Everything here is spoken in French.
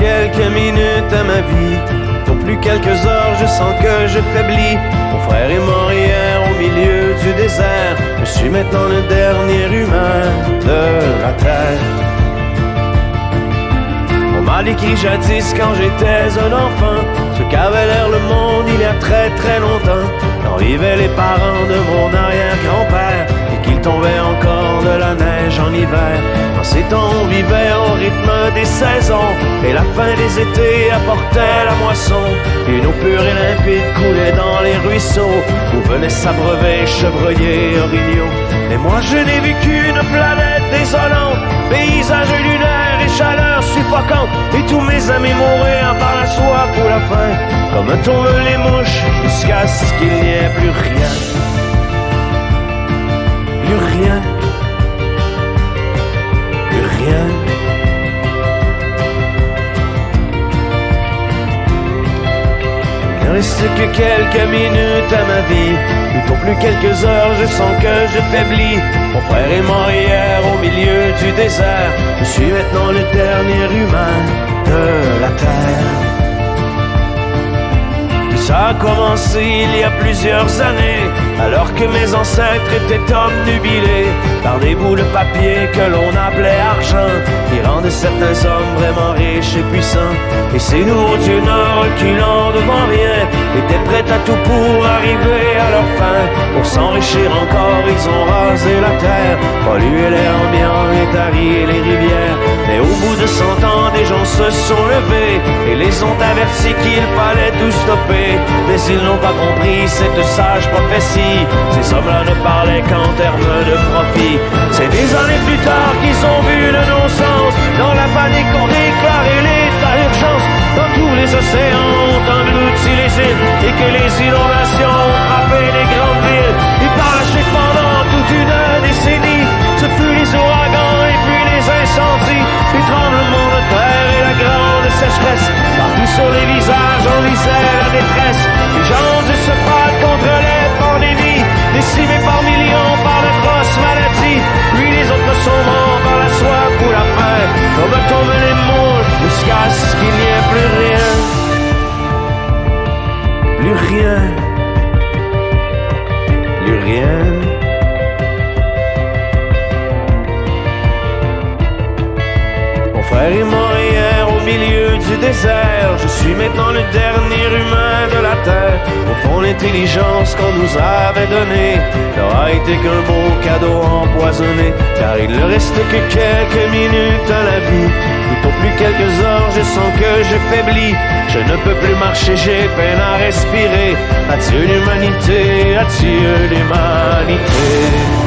quelques minutes à ma vie. Non plus quelques heures, je sens que je faiblis. Mon frère est mort hier au milieu du désert. Je suis maintenant le dernier humain de la terre. On m'a décrit jadis quand j'étais un enfant ce qu'avait l'air le monde il y a très très longtemps, quand vivaient les parents de mon arrière-grand-père et qu'il tombait encore de la neige en hiver. En ces temps on vivait au rythme des saisons et la fin des étés apportait la moisson. Une eau pure et limpide coulait dans les ruisseaux où venaient s'abreuver chevreuils et orignaux. Et moi je n'ai vu qu'une planète désolante, paysage lunaire et chaleur suffocante, et tous mes amis moururent par la soif ou la faim, comme tombent les mouches jusqu'à ce qu'il n'y ait plus rien. Plus rien. Plus rien. Il ne reste que quelques minutes à ma vie, plutôt plus quelques heures, je sens que je faiblis. Mon frère est mort hier au milieu du désert. Je suis maintenant le dernier humain de la terre. Tout ça a commencé il y a plusieurs années, alors que mes ancêtres étaient obnubilés par des bouts de papier que l'on appelait argent, qui rendait certains hommes vraiment riches et puissants. Et ces nouveaux dieux ne reculant devant rien, étaient prêts à tout pour arriver à leur fin. Pour s'enrichir encore, ils ont rasé la terre, pollué l'air ambiant et tari les rivières. Mais au bout de 100 ans, des gens se sont levés et les ont avertis qu'il fallait tout stopper. Mais ils n'ont pas compris cette sage prophétie. Ces hommes-là ne parlaient qu'en termes de profit. C'est des années plus tard qu'ils ont vu le non-sens. Dans la panique, on déclarait l'état d'urgence. Dans tous les océans, ont englouti les îles et que les inondations ont frappé les grandes villes. Et par la suite, pendant toute une décennie, ce fut les ouragans et puis les incendies, les tremblements de terre et la grande sécheresse. Partout sur les visages, on lisait la détresse. Les gens se battent contre les pandémies, décimés par millions par la grosse maladie. Puis les autres sont morts par la soif ou la faim, comme tombent les mouches jusqu'à ce qu'il n'y ait plus rien. Plus rien. Plus rien. Mon frère est mort hier au milieu du désert. Je suis maintenant le dernier humain de la terre. Au fond, l'intelligence qu'on nous avait donnée n'aura été qu'un beau cadeau empoisonné, car il ne reste que quelques minutes à la vie. Plutôt plus quelques heures, je sens que je faiblis. Je ne peux plus marcher, j'ai peine à respirer. Adieu l'humanité, adieu l'humanité.